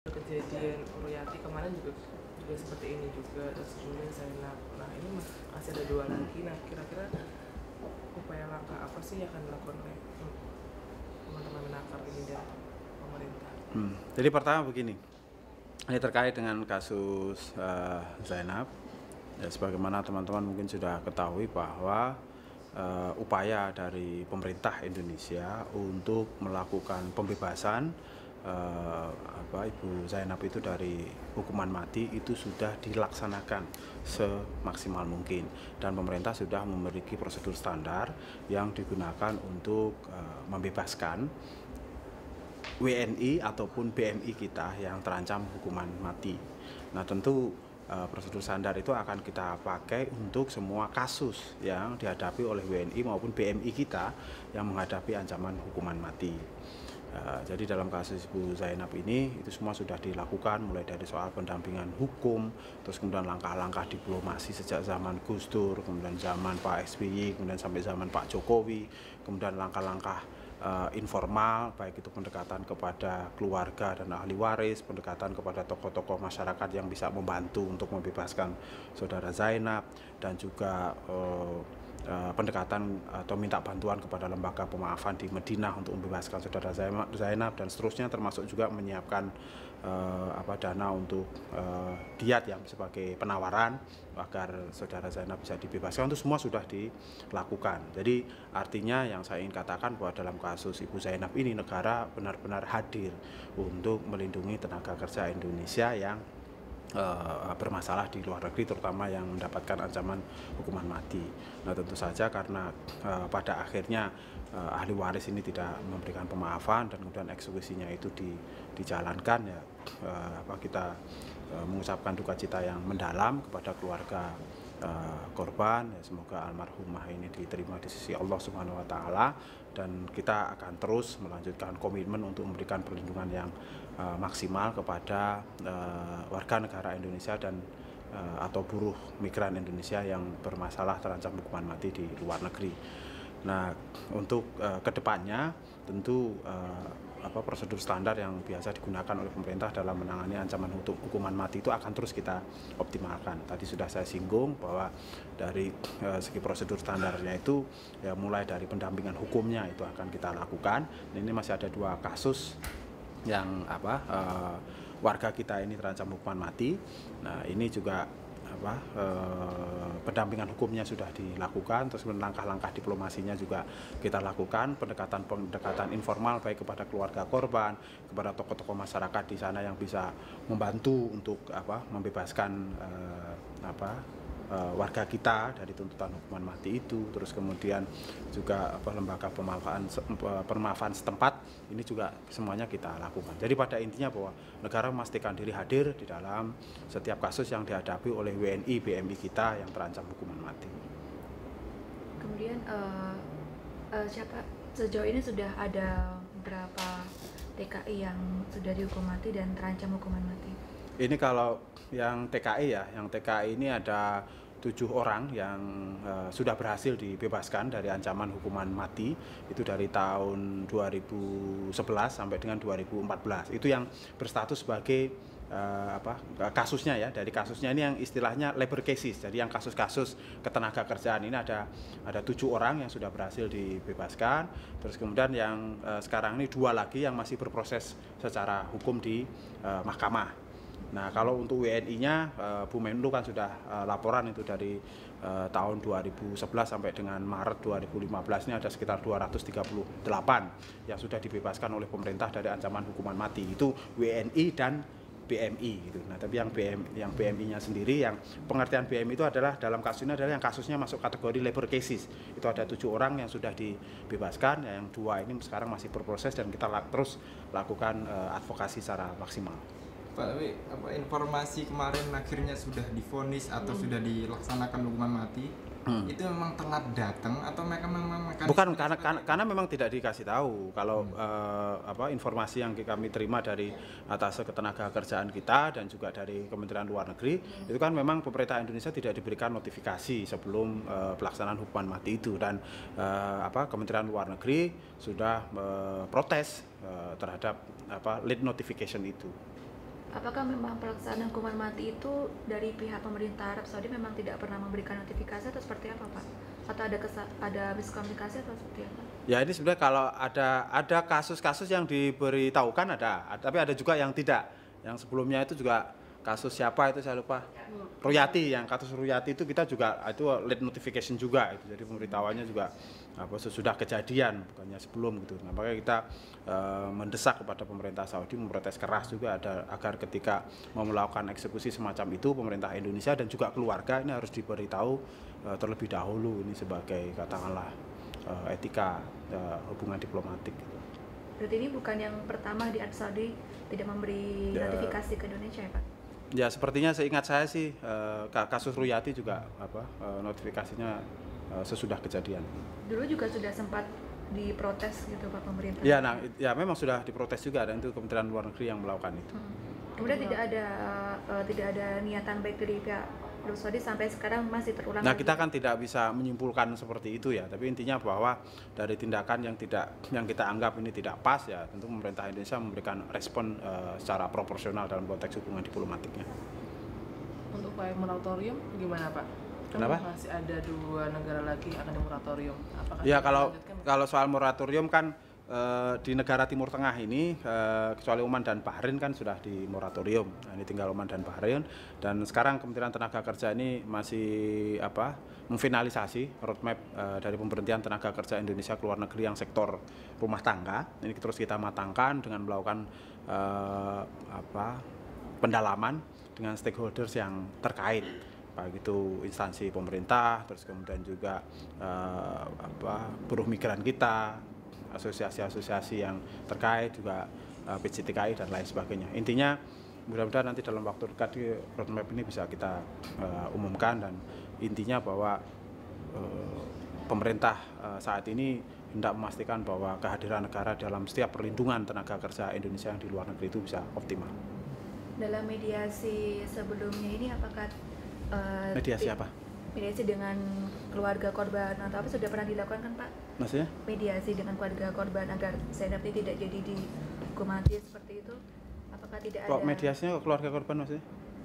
Kejadian Ruryati kemarin juga seperti ini juga, terus kemudian Zainab. Nah ini masih ada dua lagi. Nah kira-kira upaya langkah apa sih yang akan dilakukan oleh teman-teman menakar ini dan pemerintah? Jadi pertama begini, ini terkait dengan kasus Zainab. Ya, sebagaimana teman-teman mungkin sudah ketahui bahwa upaya dari pemerintah Indonesia untuk melakukan pembebasan Ibu Zainab itu dari hukuman mati itu sudah dilaksanakan semaksimal mungkin, dan pemerintah sudah memiliki prosedur standar yang digunakan untuk membebaskan WNI ataupun BMI kita yang terancam hukuman mati. Nah, tentu prosedur standar itu akan kita pakai untuk semua kasus yang dihadapi oleh WNI maupun BMI kita yang menghadapi ancaman hukuman mati. Jadi dalam kasus Ibu Zainab ini itu semua sudah dilakukan, mulai dari soal pendampingan hukum, terus kemudian langkah-langkah diplomasi sejak zaman Gus Dur, kemudian zaman Pak SBY, kemudian sampai zaman Pak Jokowi, kemudian langkah-langkah informal, baik itu pendekatan kepada keluarga dan ahli waris, pendekatan kepada tokoh-tokoh masyarakat yang bisa membantu untuk membebaskan saudara Zainab, dan juga pendekatan atau minta bantuan kepada lembaga pemaafan di Madinah untuk membebaskan saudara Zainab dan seterusnya, termasuk juga menyiapkan dana untuk diat yang sebagai penawaran agar saudara Zainab bisa dibebaskan. Itu semua sudah dilakukan. Jadi artinya yang saya ingin katakan bahwa dalam kasus Ibu Zainab ini negara benar-benar hadir untuk melindungi tenaga kerja Indonesia yang bermasalah di luar negeri, terutama yang mendapatkan ancaman hukuman mati. Nah, tentu saja karena pada akhirnya ahli waris ini tidak memberikan pemaafan dan kemudian eksekusinya itu dijalankan, ya kita mengucapkan duka cita yang mendalam kepada keluarga korban. Ya, semoga almarhumah ini diterima di sisi Allah Subhanahu wa taala, dan kita akan terus melanjutkan komitmen untuk memberikan perlindungan yang maksimal kepada warga negara Indonesia dan atau buruh migran Indonesia yang bermasalah terancam hukuman mati di luar negeri. Nah, untuk kedepannya tentu prosedur standar yang biasa digunakan oleh pemerintah dalam menangani ancaman hukuman mati itu akan terus kita optimalkan. Tadi sudah saya singgung bahwa dari segi prosedur standarnya itu ya mulai dari pendampingan hukumnya itu akan kita lakukan. Ini masih ada dua kasus yang warga kita ini terancam hukuman mati. Nah, ini juga pendampingan hukumnya sudah dilakukan, terus langkah-langkah diplomasinya juga kita lakukan, pendekatan informal baik kepada keluarga korban, kepada tokoh-tokoh masyarakat di sana yang bisa membantu untuk membebaskan warga kita dari tuntutan hukuman mati itu. Terus kemudian juga lembaga pemaafan setempat ini juga semuanya kita lakukan. Jadi pada intinya bahwa negara memastikan diri hadir di dalam setiap kasus yang dihadapi oleh WNI BMI kita yang terancam hukuman mati. Kemudian sejauh ini sudah ada berapa TKI yang sudah dihukum mati dan terancam hukuman mati? Ini kalau yang TKI ya, yang TKI ini ada 7 orang yang sudah berhasil dibebaskan dari ancaman hukuman mati, itu dari tahun 2011 sampai dengan 2014. Itu yang berstatus sebagai kasusnya ya, dari kasusnya ini yang istilahnya labor cases. Jadi yang kasus-kasus ketenaga kerjaan ini ada 7 orang yang sudah berhasil dibebaskan. Terus kemudian yang sekarang ini 2 lagi yang masih berproses secara hukum di mahkamah. Nah, kalau untuk WNI-nya, Bu Menlu kan sudah laporan itu dari tahun 2011 sampai dengan Maret 2015 ini ada sekitar 238 yang sudah dibebaskan oleh pemerintah dari ancaman hukuman mati. Itu WNI dan BMI gitu. Nah, tapi yang BMI-nya sendiri, yang pengertian BMI itu adalah dalam kasus ini adalah yang kasusnya masuk kategori labor cases. Itu ada 7 orang yang sudah dibebaskan, yang 2 ini sekarang masih berproses dan kita terus lakukan advokasi secara maksimal. Pak, tapi informasi kemarin akhirnya sudah divonis atau sudah dilaksanakan hukuman mati, itu memang telat datang atau mereka memang bukan, karena memang tidak dikasih tahu. Kalau informasi yang kami terima dari atas ketenaga kerjaan kita dan juga dari Kementerian Luar Negeri, itu kan memang pemerintah Indonesia tidak diberikan notifikasi sebelum pelaksanaan hukuman mati itu, dan Kementerian Luar Negeri sudah protes terhadap late notification itu. apakah memang pelaksanaan hukuman mati itu dari pihak pemerintah Arab Saudi memang tidak pernah memberikan notifikasi atau seperti apa, Pak? Atau ada miskomunikasi atau seperti apa? Ya ini sebenarnya kalau ada kasus-kasus yang diberitahukan ada, tapi ada juga yang tidak. Yang sebelumnya itu juga kasus siapa itu saya lupa. Ruyati, yang kasus Ruyati itu kita juga itu late notification juga itu. Jadi pemberitahuannya juga sesudah kejadian bukannya sebelum gitu. Nah, makanya kita mendesak kepada pemerintah Saudi memprotes keras juga agar ketika mau melakukan eksekusi semacam itu pemerintah Indonesia dan juga keluarga ini harus diberitahu terlebih dahulu ini sebagai katakanlah etika hubungan diplomatik. Berarti ini bukan yang pertama di Arab Saudi tidak memberi notifikasi ke Indonesia ya, Pak? Ya sepertinya seingat saya sih kasus Ruyati juga notifikasinya sesudah kejadian. Dulu juga sudah sempat diprotes gitu Pak pemerintah. Ya, nah, ya memang sudah diprotes juga dan itu Kementerian Luar Negeri yang melakukan itu. Kemudian tidak ada niatan baik dari pihak Arab Saudi sampai sekarang masih terulang. Nah, kita kan tidak bisa menyimpulkan seperti itu ya, tapi intinya bahwa dari tindakan yang kita anggap ini tidak pas ya, tentu pemerintah Indonesia memberikan respon secara proporsional dalam konteks hubungan diplomatiknya. Untuk upaya moratorium gimana, Pak? Kenapa? Masih ada 2 negara lagi yang akan di moratorium. Apakah Ya kalau soal moratorium kan di negara Timur Tengah ini kecuali Oman dan Bahrain kan sudah di moratorium. Nah, ini tinggal Oman dan Bahrain dan sekarang Kementerian Tenaga Kerja ini masih memfinalisasi roadmap dari pemberhentian tenaga kerja Indonesia ke luar negeri yang sektor rumah tangga. Ini terus kita matangkan dengan melakukan pendalaman dengan stakeholders yang terkait, baik itu instansi pemerintah, terus kemudian juga buruh migran kita, asosiasi-asosiasi yang terkait juga PJTKI dan lain sebagainya. Intinya mudah-mudahan nanti dalam waktu dekat roadmap ini bisa kita umumkan dan intinya bahwa pemerintah saat ini hendak memastikan bahwa kehadiran negara dalam setiap perlindungan tenaga kerja Indonesia yang di luar negeri itu bisa optimal. Dalam mediasi sebelumnya ini apakah mediasi apa? Mediasi dengan keluarga korban atau apa sudah pernah dilakukan kan Pak? Maksudnya? Mediasi dengan keluarga korban agar Zainab ini tidak jadi dihukum mati seperti itu? Apakah tidak ada? Kok mediasinya ke keluarga korban maksudnya?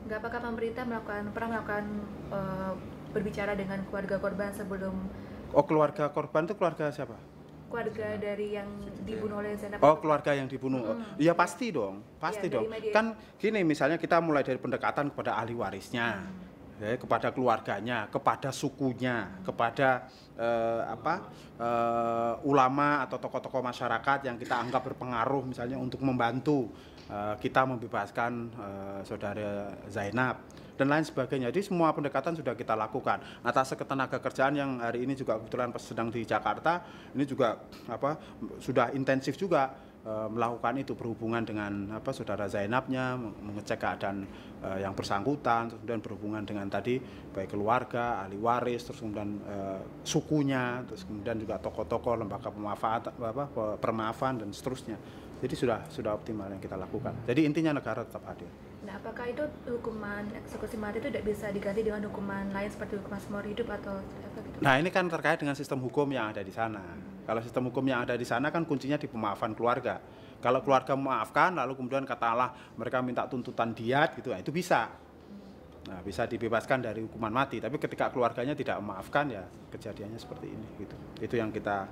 Enggak, apakah pemerintah pernah melakukan berbicara dengan keluarga korban sebelum? Oh, keluarga korban itu keluarga siapa? Keluarga dari yang dibunuh oleh Zainab. Oh, keluarga yang dibunuh. Iya pasti dong, pasti dong. Kan gini misalnya kita mulai dari pendekatan kepada ahli warisnya. Ya, kepada keluarganya, kepada sukunya, kepada ulama atau tokoh-tokoh masyarakat yang kita anggap berpengaruh misalnya untuk membantu kita membebaskan saudara Zainab dan lain sebagainya. Jadi semua pendekatan sudah kita lakukan. Atas ketenaga kerjaan yang hari ini juga kebetulan sedang di Jakarta, ini juga sudah intensif juga melakukan itu berhubungan dengan saudara Zainabnya, mengecek keadaan yang bersangkutan, terus kemudian berhubungan dengan tadi baik keluarga, ahli waris, terus kemudian sukunya, terus kemudian juga tokoh-tokoh lembaga permaafan dan seterusnya. Jadi sudah optimal yang kita lakukan. Jadi intinya negara tetap hadir. Nah, apakah itu hukuman eksekusi mati itu tidak bisa diganti dengan hukuman lain seperti hukuman seumur hidup atau apa gitu? Nah, ini kan terkait dengan sistem hukum yang ada di sana. Kalau sistem hukum yang ada di sana kan kuncinya di pemaafan keluarga. Kalau keluarga memaafkan, lalu kemudian katakanlah mereka minta tuntutan diat gitu, itu bisa. Nah, bisa dibebaskan dari hukuman mati. Tapi ketika keluarganya tidak memaafkan, ya kejadiannya seperti ini gitu. Itu yang kita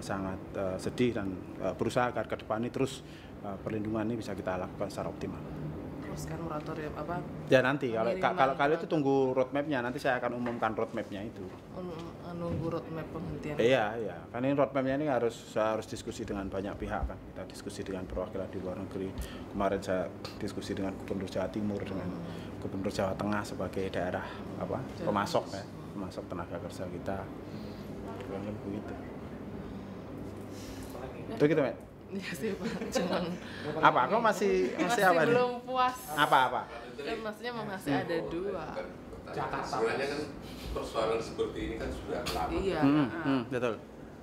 sangat sedih dan berusaha agar ke depan ini terus perlindungan ini bisa kita lakukan secara optimal. Terus kan moratorium apa? Ya nanti kalau itu tunggu roadmapnya, nanti saya akan umumkan roadmapnya itu. Nunggu roadmap penghentian. Iya. Kan ini roadmapnya ini harus diskusi dengan banyak pihak kan. Kita diskusi dengan perwakilan di luar negeri. Kemarin saya diskusi dengan Gubernur Jawa Timur dengan Gubernur Jawa Tengah sebagai daerah pemasok ya, pemasok tenaga kerja kita. Kurang begitu. Itu gitu, Mek. Iya sih Pak, cuman apa? Kok masih apa nih? Belum puas. Apa? Kan maksudnya masih ada 2. Sebenarnya kan persoalan seperti ini kan sudah lama. Iya. Betul.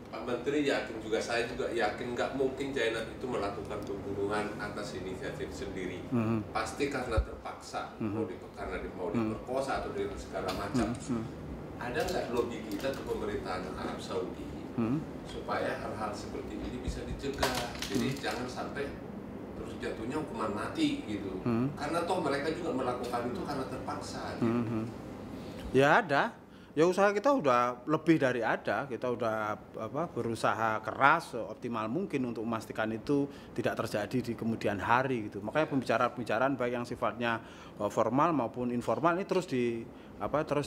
Pak Menteri yakin juga, saya juga yakin nggak mungkin Zainab itu melakukan pembunuhan atas inisiatif sendiri. Pasti karena terpaksa, mau diperkosa atau segala macam. Ada nggak lobby kita ke pemerintahan Arab Saudi supaya hal-hal seperti ini bisa dicegah? Jadi jangan sampai terus jatuhnya hukuman mati gitu. Karena toh mereka juga melakukan itu karena terpaksa gitu. Ya ada. Ya usaha kita udah lebih dari ada, kita udah berusaha keras optimal mungkin untuk memastikan itu tidak terjadi di kemudian hari gitu. Makanya pembicaraan baik yang sifatnya formal maupun informal ini terus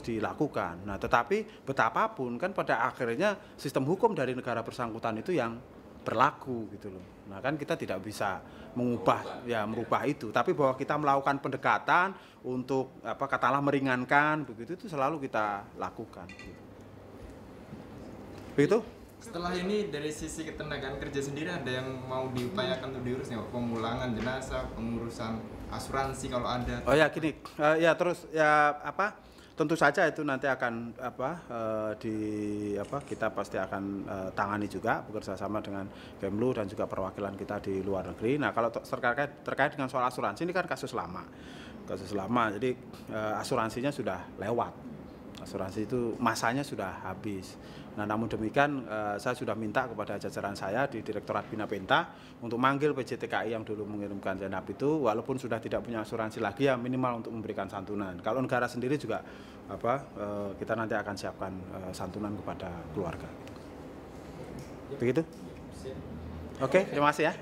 dilakukan. Nah, tetapi betapapun kan pada akhirnya sistem hukum dari negara bersangkutan itu yang berlaku gitu loh. Nah, kan kita tidak bisa merubah itu, tapi bahwa kita melakukan pendekatan untuk katakanlah meringankan begitu itu selalu kita lakukan. Begitu? Setelah ini dari sisi ketenagaan kerja sendiri ada yang mau diupayakan untuk diurusnya, pemulangan jenazah, pengurusan asuransi kalau ada. Oh ya gini, tentu saja itu nanti akan kita pasti akan tangani juga bekerja sama dengan Kemlu dan juga perwakilan kita di luar negeri. Nah, kalau terkait dengan soal asuransi ini kan kasus lama, jadi asuransinya sudah lewat, asuransi itu masanya sudah habis. Nah, namun demikian saya sudah minta kepada jajaran saya di Direktorat Bina Penta untuk manggil PJTKI yang dulu mengirimkan Zainab itu, walaupun sudah tidak punya asuransi lagi ya minimal untuk memberikan santunan. Kalau negara sendiri juga kita nanti akan siapkan santunan kepada keluarga. Begitu? Oke, terima kasih ya.